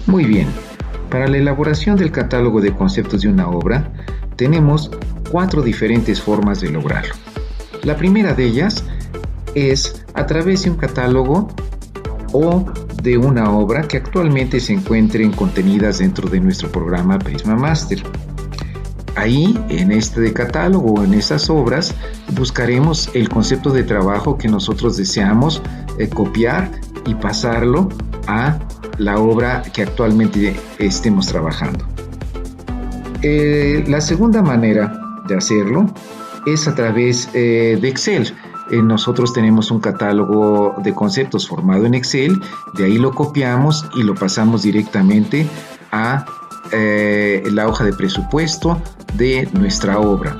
Muy bien, para la elaboración del catálogo de conceptos de una obra, tenemos 4 diferentes formas de lograrlo. La primera de ellas es a través de un catálogo o de una obra que actualmente se encuentren contenidas dentro de nuestro programa Prisma Master. Ahí, en este catálogo o en esas obras, buscaremos el concepto de trabajo que nosotros deseamos copiar y pasarlo a la obra que actualmente estemos trabajando. La segunda manera de hacerlo es a través de Excel. Nosotros tenemos un catálogo de conceptos formado en Excel, de ahí lo copiamos y lo pasamos directamente a la hoja de presupuesto de nuestra obra.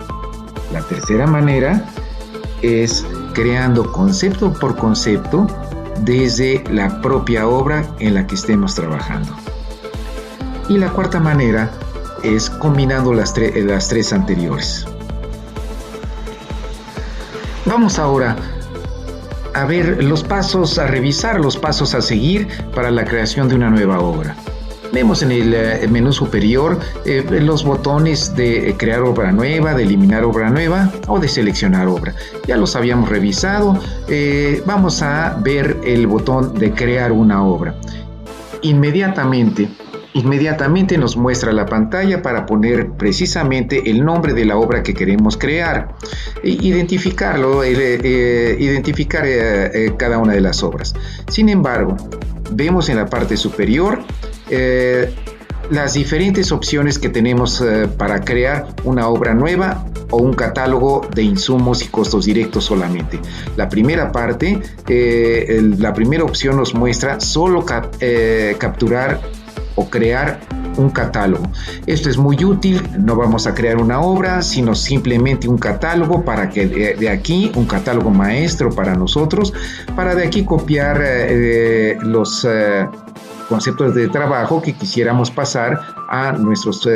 La tercera manera es creando concepto por concepto desde la propia obra en la que estemos trabajando. Y la cuarta manera es combinando las tres anteriores. Vamos ahora a ver los pasos, a revisar los pasos a seguir para la creación de una nueva obra. Vemos en el menú superior los botones de crear obra nueva, de eliminar obra nueva o de seleccionar obra. Ya los habíamos revisado. Vamos a ver el botón de crear una obra. Inmediatamente nos muestra la pantalla para poner precisamente el nombre de la obra que queremos crear, identificar cada una de las obras. Sin embargo, vemos en la parte superior las diferentes opciones que tenemos para crear una obra nueva o un catálogo de insumos y costos directos solamente. La primera parte, la primera opción nos muestra solo capturar o crear un catálogo. Esto es muy útil, no vamos a crear una obra, sino simplemente un catálogo para que de aquí, un catálogo maestro para nosotros, para de aquí copiar los conceptos de trabajo que quisiéramos pasar a nuestros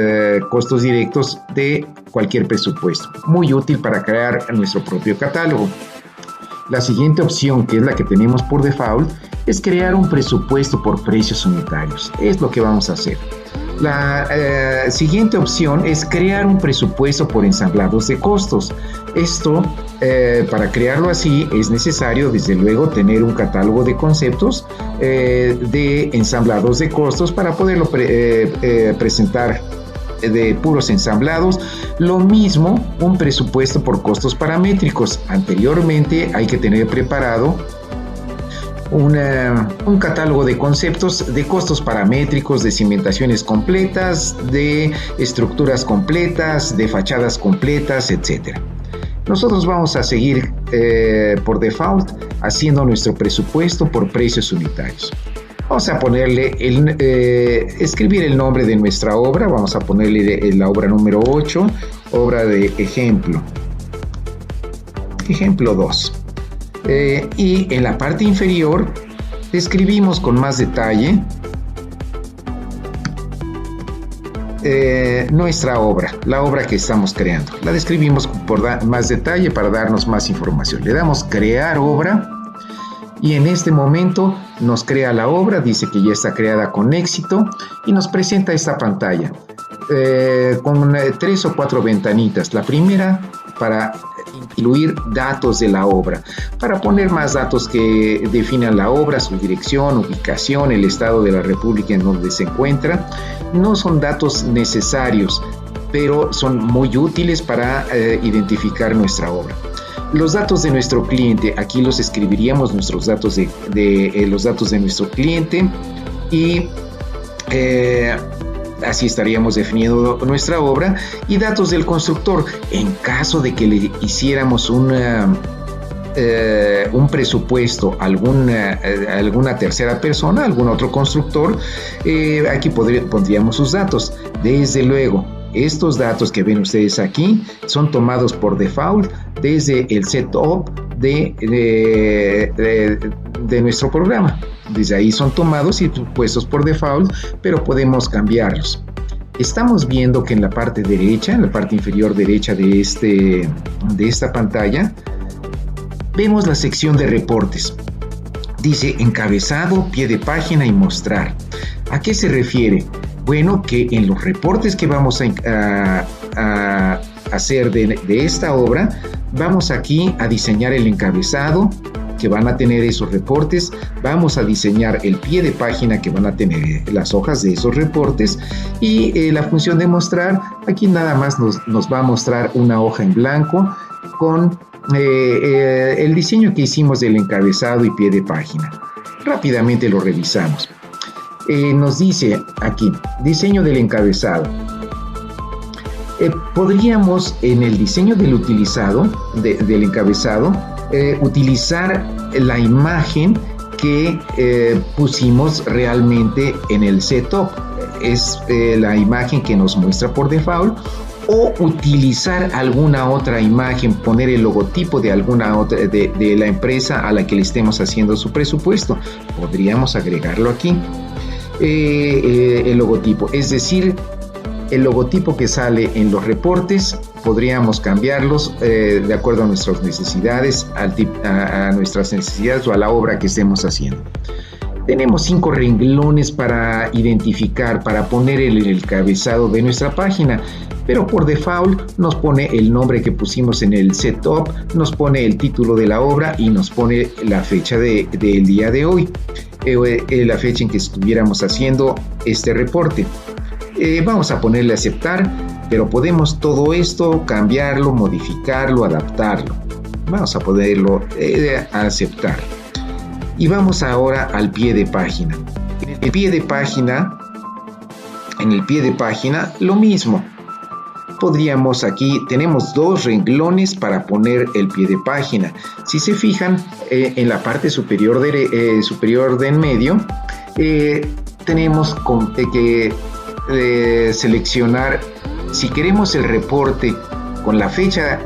costos directos de cualquier presupuesto. Muy útil para crear nuestro propio catálogo. La siguiente opción, que es la que tenemos por default, es crear un presupuesto por precios unitarios. Es lo que vamos a hacer. La siguiente opción es crear un presupuesto por ensamblados de costos. Esto, para crearlo así, es necesario, desde luego, tener un catálogo de conceptos de ensamblados de costos para poderlo presentar de puros ensamblados. Lo mismo, un presupuesto por costos paramétricos. Anteriormente hay que tener preparado un catálogo de conceptos de costos paramétricos, de cimentaciones completas, de estructuras completas, de fachadas completas, etc. Nosotros vamos a seguir por default haciendo nuestro presupuesto por precios unitarios. Vamos a ponerle escribir el nombre de nuestra obra. Vamos a ponerle la obra número 8, obra de ejemplo 2. Y en la parte inferior describimos con más detalle nuestra obra, la obra que estamos creando. La describimos por más detalle para darnos más información. Le damos crear obra y en este momento nos crea la obra, dice que ya está creada con éxito y nos presenta esta pantalla con 3 o 4 ventanitas. La primera para incluir datos de la obra, para poner más datos que definan la obra, su dirección, ubicación, el estado de la república en donde se encuentra. No son datos necesarios, pero son muy útiles para identificar nuestra obra. Los datos de nuestro cliente, aquí los escribiríamos, nuestros datos los datos de nuestro cliente, y así estaríamos definiendo nuestra obra. Y datos del constructor, en caso de que le hiciéramos un presupuesto a alguna tercera persona, algún otro constructor, aquí pondríamos sus datos. Desde luego, estos datos que ven ustedes aquí son tomados por default desde el setup de nuestro programa. Desde ahí son tomados y puestos por default, pero podemos cambiarlos. Estamos viendo que en la parte derecha, en la parte inferior derecha de esta pantalla, vemos la sección de reportes. Dice encabezado, pie de página y mostrar. ¿A qué se refiere? Bueno, que en los reportes que vamos a hacer de esta obra, vamos aquí a diseñar el encabezado que van a tener esos reportes, vamos a diseñar el pie de página que van a tener las hojas de esos reportes, y la función de mostrar, aquí nada más nos va a mostrar una hoja en blanco con el diseño que hicimos del encabezado y pie de página. Rápidamente lo revisamos. Nos dice aquí, diseño del encabezado. Podríamos en el diseño del encabezado utilizar la imagen que pusimos realmente en el setup. Es la imagen que nos muestra por default, o utilizar alguna otra imagen, poner el logotipo de alguna otra de la empresa a la que le estemos haciendo su presupuesto. Podríamos agregarlo aquí, el logotipo, es decir, el logotipo que sale en los reportes podríamos cambiarlos de acuerdo a nuestras necesidades, a nuestras necesidades o a la obra que estemos haciendo. Tenemos 5 renglones para identificar, para poner el encabezado de nuestra página, pero por default nos pone el nombre que pusimos en el setup, nos pone el título de la obra y nos pone la fecha del día de hoy, la fecha en que estuviéramos haciendo este reporte. Vamos a ponerle aceptar, pero podemos todo esto cambiarlo, modificarlo, adaptarlo. Vamos a poderlo aceptar. Y vamos ahora al pie de página. En el pie de página lo mismo. Podríamos aquí, tenemos 2 renglones para poner el pie de página. Si se fijan, en la parte superior de en medio, tenemos que seleccionar si queremos el reporte con la fecha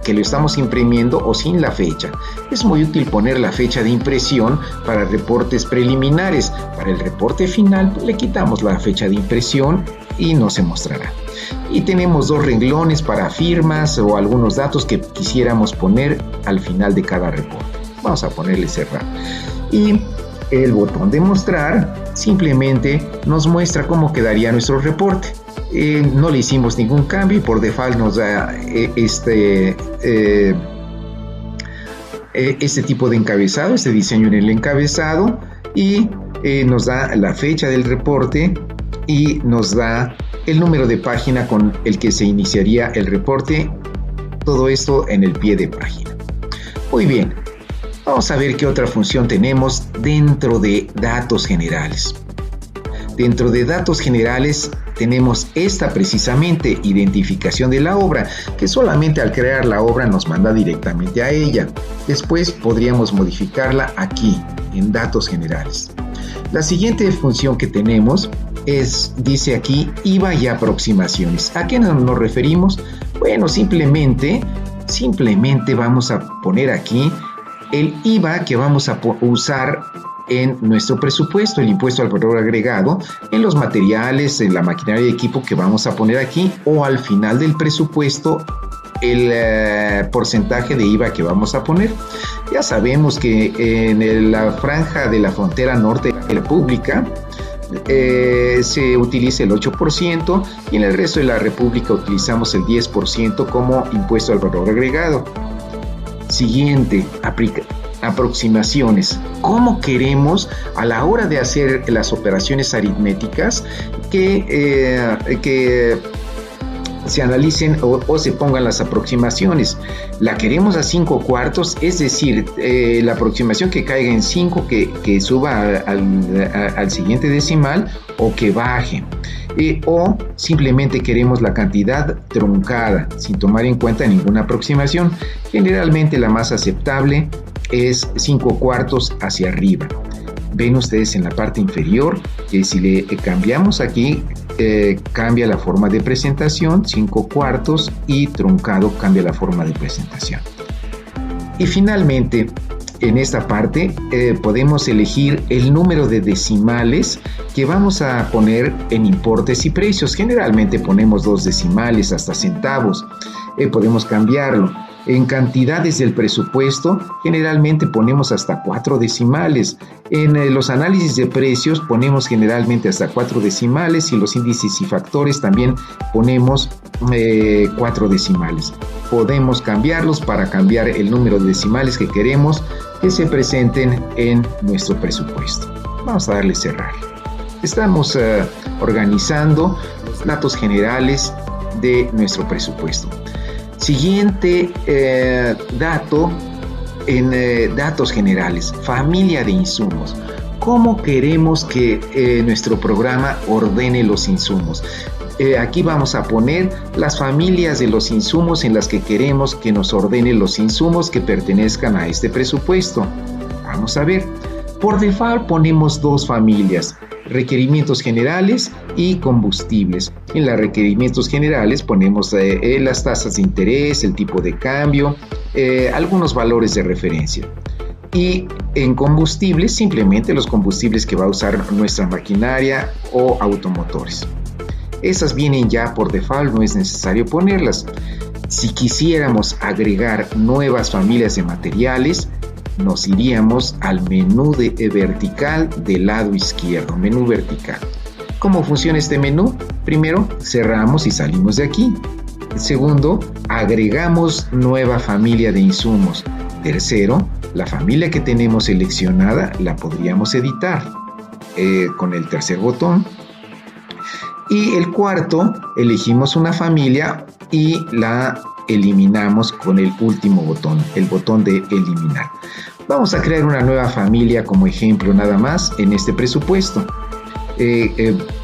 que lo estamos imprimiendo o sin la fecha. Es muy útil poner la fecha de impresión para reportes preliminares. Para el reporte final le quitamos la fecha de impresión y no se mostrará. Y tenemos 2 renglones para firmas o algunos datos que quisiéramos poner al final de cada reporte. Vamos a ponerle cerrar. Y el botón de mostrar simplemente nos muestra cómo quedaría nuestro reporte. No le hicimos ningún cambio y por default nos da este tipo de encabezado, este diseño en el encabezado, y nos da la fecha del reporte y nos da el número de página con el que se iniciaría el reporte. Todo esto en el pie de página. Muy bien, vamos a ver qué otra función tenemos dentro de datos generales. Dentro de datos generales tenemos esta precisamente, identificación de la obra, que solamente al crear la obra nos manda directamente a ella. Después podríamos modificarla aquí, en datos generales. La siguiente función que tenemos dice aquí, IVA y aproximaciones. ¿A qué nos referimos? Bueno, simplemente vamos a poner aquí el IVA que vamos a usar en nuestro presupuesto, el impuesto al valor agregado, en los materiales, en la maquinaria y equipo que vamos a poner aquí, o al final del presupuesto el porcentaje de IVA que vamos a poner. Ya sabemos que en la franja de la frontera norte de la República se utiliza el 8% y en el resto de la República utilizamos el 10% como impuesto al valor agregado. Siguiente, aproximaciones. ¿Cómo queremos a la hora de hacer las operaciones aritméticas que se analicen o se pongan las aproximaciones? La queremos a 5/4, es decir, la aproximación que caiga en 5, que suba al siguiente decimal o que baje. O simplemente queremos la cantidad truncada sin tomar en cuenta ninguna aproximación. Generalmente la más aceptable es 5/4 hacia arriba. Ven ustedes en la parte inferior que si le cambiamos aquí, cambia la forma de presentación, 5/4, y truncado cambia la forma de presentación. Y finalmente, en esta parte podemos elegir el número de decimales que vamos a poner en importes y precios. Generalmente ponemos 2 decimales hasta centavos. Podemos cambiarlo. En cantidades del presupuesto, generalmente ponemos hasta 4 decimales. En los análisis de precios ponemos generalmente hasta 4 decimales y los índices y factores también ponemos 4 decimales. Podemos cambiarlos para cambiar el número de decimales que queremos que se presenten en nuestro presupuesto. Vamos a darle cerrar. Estamos organizando los datos generales de nuestro presupuesto. Siguiente dato en datos generales, familia de insumos. ¿Cómo queremos que nuestro programa ordene los insumos? Aquí vamos a poner las familias de los insumos en las que queremos que nos ordene los insumos que pertenezcan a este presupuesto. Vamos a ver. Por default ponemos 2 familias, requerimientos generales y combustibles. En los requerimientos generales ponemos las tasas de interés, el tipo de cambio, algunos valores de referencia. Y en combustibles, simplemente los combustibles que va a usar nuestra maquinaria o automotores. Esas vienen ya por default, no es necesario ponerlas. Si quisiéramos agregar nuevas familias de materiales, nos iríamos al menú vertical del lado izquierdo, menú vertical. ¿Cómo funciona este menú? Primero, cerramos y salimos de aquí. Segundo, agregamos nueva familia de insumos. Tercero, la familia que tenemos seleccionada la podríamos editar con el tercer botón. Y el cuarto, elegimos una familia y la eliminamos con el último botón, el botón de eliminar. Vamos a crear una nueva familia como ejemplo nada más en este presupuesto.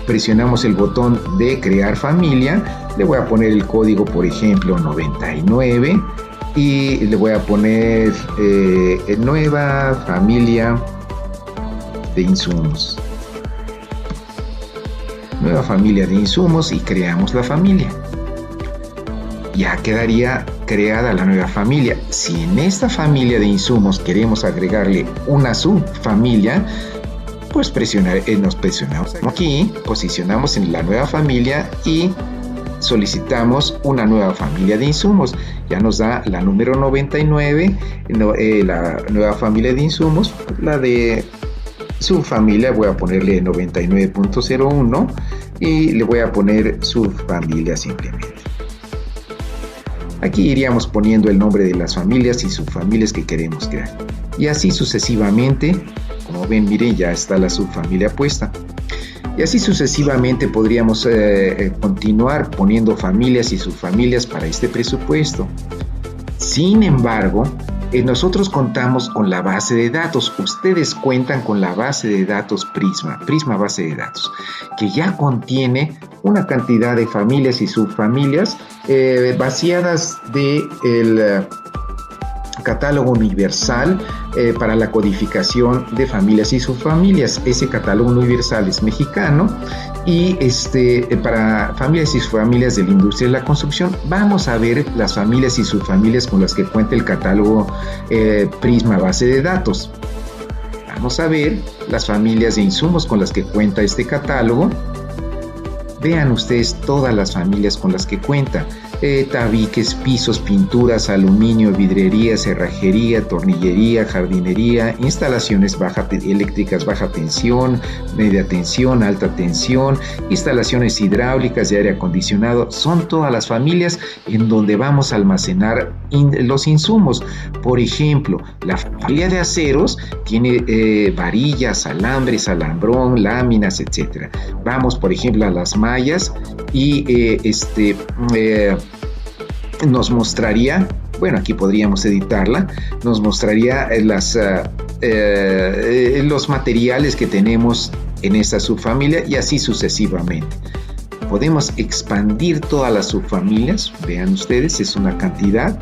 Presionamos el botón de crear familia, le voy a poner el código, por ejemplo, 99 y le voy a poner nueva familia de insumos. Nueva familia de insumos y creamos la familia. Ya quedaría creada la nueva familia. Si en esta familia de insumos queremos agregarle una subfamilia, pues nos presionamos aquí, posicionamos en la nueva familia y solicitamos una nueva familia de insumos. Ya nos da la número 99, la nueva familia de insumos, la de subfamilia voy a ponerle 99.01 y le voy a poner subfamilia simplemente. Aquí iríamos poniendo el nombre de las familias y subfamilias que queremos crear. Y así sucesivamente, como ven, miren, ya está la subfamilia puesta. Y así sucesivamente podríamos continuar poniendo familias y subfamilias para este presupuesto. Sin embargo, nosotros contamos con la base de datos. Ustedes cuentan con la base de datos Prisma base de datos, que ya contiene una cantidad de familias y subfamilias vaciadas del catálogo universal para la codificación de familias y subfamilias. Ese catálogo universal es mexicano y para familias y subfamilias de la industria de la construcción vamos a ver las familias y subfamilias con las que cuenta el catálogo Prisma base de datos. Vamos a ver las familias de insumos con las que cuenta este catálogo. Vean ustedes todas las familias con las que cuenta. Tabiques, pisos, pinturas, aluminio, vidrería, cerrajería, tornillería, jardinería, instalaciones eléctricas baja tensión, media tensión, alta tensión, instalaciones hidráulicas de aire acondicionado. Son todas las familias en donde vamos a almacenar los insumos. Por ejemplo, la familia de aceros tiene varillas, alambres, alambrón, láminas, etc. Vamos, por ejemplo, a las mallas y nos mostraría, bueno, aquí podríamos editarla, nos mostraría los materiales que tenemos en esta subfamilia y así sucesivamente. Podemos expandir todas las subfamilias, vean ustedes, es una cantidad,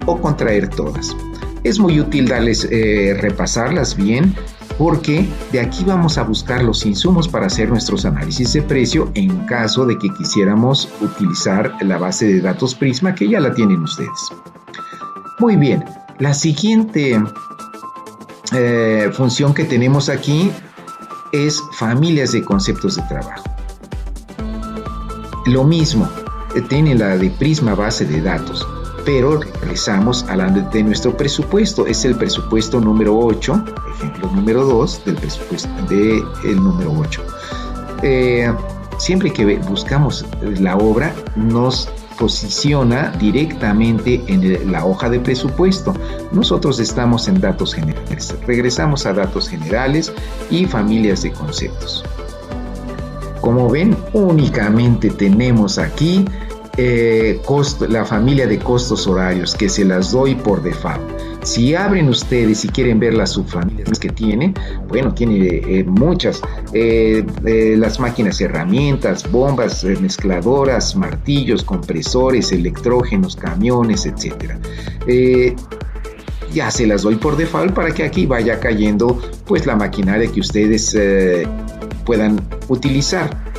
o contraer todas. Es muy útil repasarlas bien, porque de aquí vamos a buscar los insumos para hacer nuestros análisis de precio en caso de que quisiéramos utilizar la base de datos Prisma, que ya la tienen ustedes. Muy bien, la siguiente función que tenemos aquí es familias de conceptos de trabajo. Lo mismo, tiene la de Prisma base de datos. pero regresamos a de nuestro presupuesto. Es el presupuesto número 8, ejemplo número 2 del presupuesto del número 8. Siempre que buscamos la obra, nos posiciona directamente en la hoja de presupuesto. Nosotros estamos en datos generales. Regresamos a datos generales y familias de conceptos. Como ven, únicamente tenemos aquí la familia de costos horarios, que se las doy por default. Si abren ustedes y quieren ver las subfamilias que tiene, bueno, tiene muchas, las máquinas herramientas, bombas, mezcladoras, martillos, compresores, electrógenos, camiones, etc. Ya se las doy por default para que aquí vaya cayendo pues la maquinaria que ustedes puedan utilizar.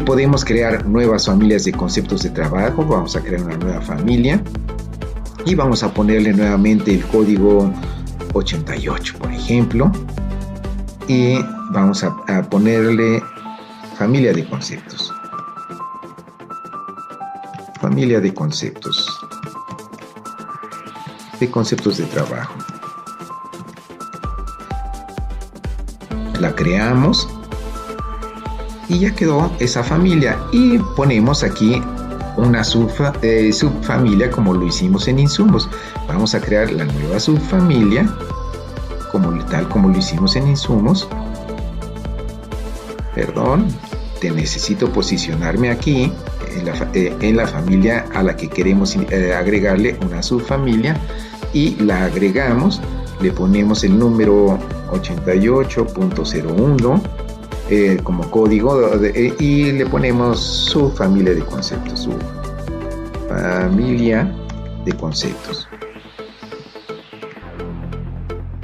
Podemos crear nuevas familias de conceptos de trabajo. Vamos a crear una nueva familia y vamos a ponerle nuevamente el código 88, por ejemplo, y vamos a ponerle familia de conceptos. Familia de conceptos de trabajo. La creamos y ya quedó esa familia, y ponemos aquí una subfamilia como lo hicimos en insumos. Vamos a crear la nueva subfamilia tal como lo hicimos en insumos. Perdón, necesito posicionarme aquí en la familia a la que queremos agregarle una subfamilia, y la agregamos, le ponemos el número 88.01 como código y le ponemos su familia de conceptos, su familia de conceptos.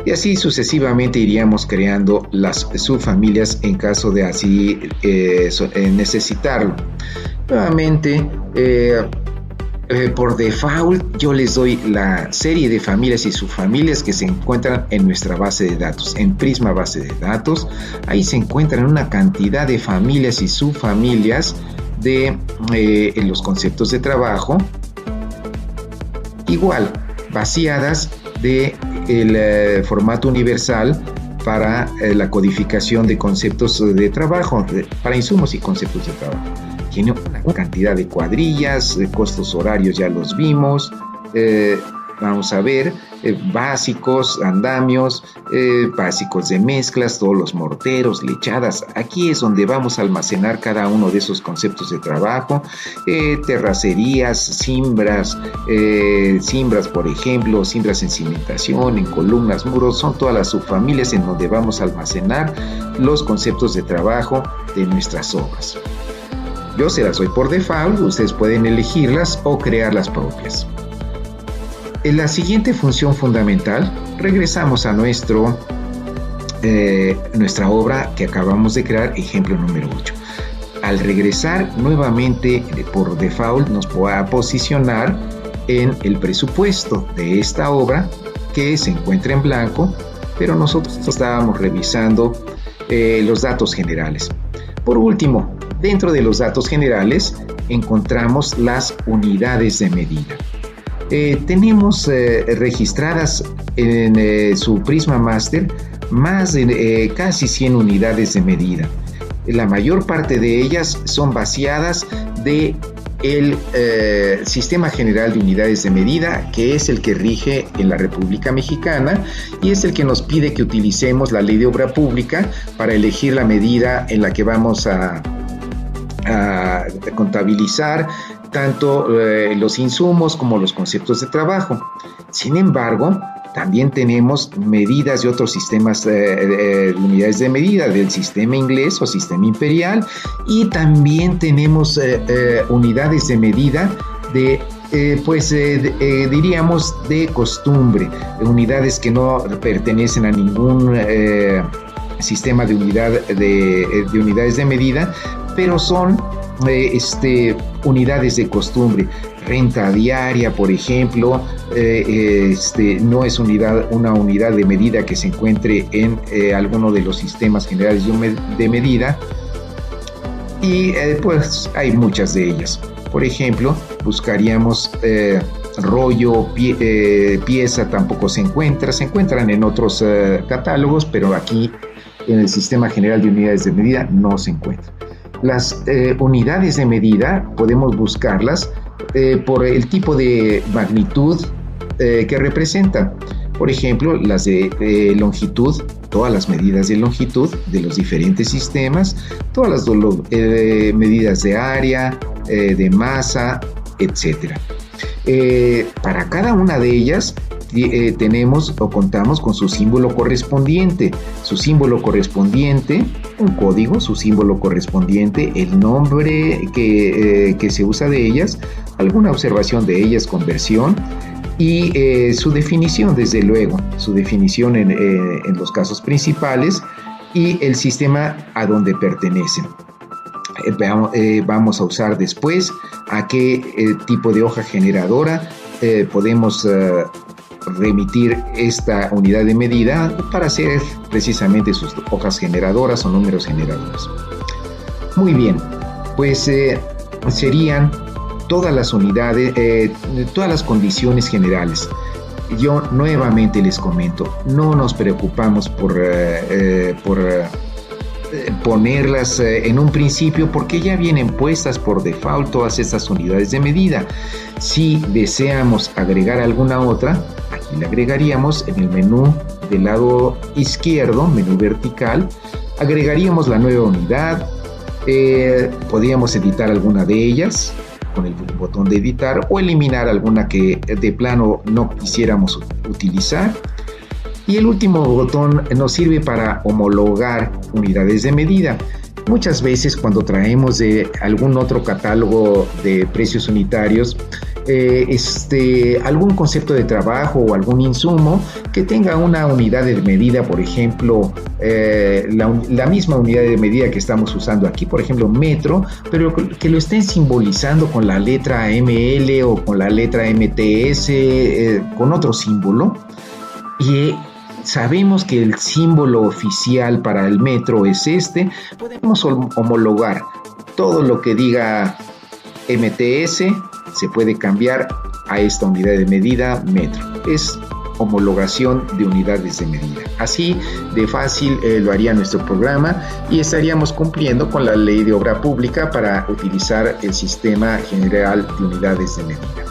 Y así sucesivamente iríamos creando las subfamilias en caso de así necesitarlo. Nuevamente, por default yo les doy la serie de familias y subfamilias que se encuentran en nuestra base de datos, en Prisma Base de Datos. Ahí se encuentran una cantidad de familias y subfamilias de los conceptos de trabajo, igual vaciadas de el formato universal para la codificación de conceptos de trabajo, para insumos y conceptos de trabajo. Tiene una cantidad de cuadrillas, de costos horarios ya los vimos, vamos a ver, básicos, andamios, básicos de mezclas, todos los morteros, lechadas. Aquí es donde vamos a almacenar cada uno de esos conceptos de trabajo, terracerías, cimbras, por ejemplo, cimbras en cimentación, en columnas, muros, son todas las subfamilias en donde vamos a almacenar los conceptos de trabajo de nuestras obras. Yo se las doy por default, ustedes pueden elegirlas o crear las propias. En la siguiente función fundamental, regresamos a nuestra obra que acabamos de crear, ejemplo número 8. Al regresar nuevamente por default nos va a posicionar en el presupuesto de esta obra, que se encuentra en blanco, pero nosotros estábamos revisando los datos generales. Por último, dentro de los datos generales encontramos las unidades de medida. Tenemos registradas en su Prisma Master más de casi 100 unidades de medida. La mayor parte de ellas son vaciadas de el Sistema General de Unidades de Medida, que es el que rige en la República Mexicana y es el que nos pide que utilicemos la Ley de Obra Pública para elegir la medida en la que vamos a contabilizar tanto los insumos como los conceptos de trabajo. Sin embargo, también tenemos medidas de otros sistemas de unidades de medida, del sistema inglés o sistema imperial, y también tenemos unidades de medida de diríamos de costumbre, unidades que no pertenecen a ningún sistema de unidades de medida, pero son unidades de costumbre. Renta diaria, por ejemplo, no es una unidad de medida que se encuentre en alguno de los sistemas generales de medida, y pues hay muchas de ellas. Por ejemplo, buscaríamos rollo, pieza tampoco se encuentran en otros catálogos, pero aquí en el Sistema General de Unidades de Medida no se encuentra. Las unidades de medida podemos buscarlas por el tipo de magnitud que representan. Por ejemplo, las de longitud, todas las medidas de longitud de los diferentes sistemas, todas las medidas de área, de masa, etc. Para cada una de ellas tenemos o contamos con su símbolo correspondiente. Su símbolo correspondiente, un código, su símbolo correspondiente, el nombre que se usa de ellas, alguna observación de ellas, conversión, y su definición, desde luego, su definición en los casos principales y el sistema a donde pertenecen. Vamos a usar después a qué tipo de hoja generadora podemos remitir esta unidad de medida para hacer precisamente sus hojas generadoras o números generadores. Muy bien, pues serían todas las unidades, todas las condiciones generales. Yo nuevamente les comento, no nos preocupamos por ponerlas en un principio, porque ya vienen puestas por default todas estas unidades de medida. Si deseamos agregar alguna otra, aquí le agregaríamos en el menú del lado izquierdo, menú vertical, agregaríamos la nueva unidad. Podríamos editar alguna de ellas con el botón de editar o eliminar alguna que de plano no quisiéramos utilizar. Y el último botón nos sirve para homologar unidades de medida. Muchas veces cuando traemos de algún otro catálogo de precios unitarios algún concepto de trabajo o algún insumo que tenga una unidad de medida, por ejemplo, la misma unidad de medida que estamos usando aquí, por ejemplo, metro, pero que lo estén simbolizando con la letra ML o con la letra MTS, con otro símbolo, y sabemos que el símbolo oficial para el metro es podemos homologar todo lo que diga MTS, se puede cambiar a esta unidad de medida metro. Es homologación de unidades de medida. Así de fácil lo haría nuestro programa y estaríamos cumpliendo con la ley de obra pública para utilizar el Sistema General de Unidades de Medida.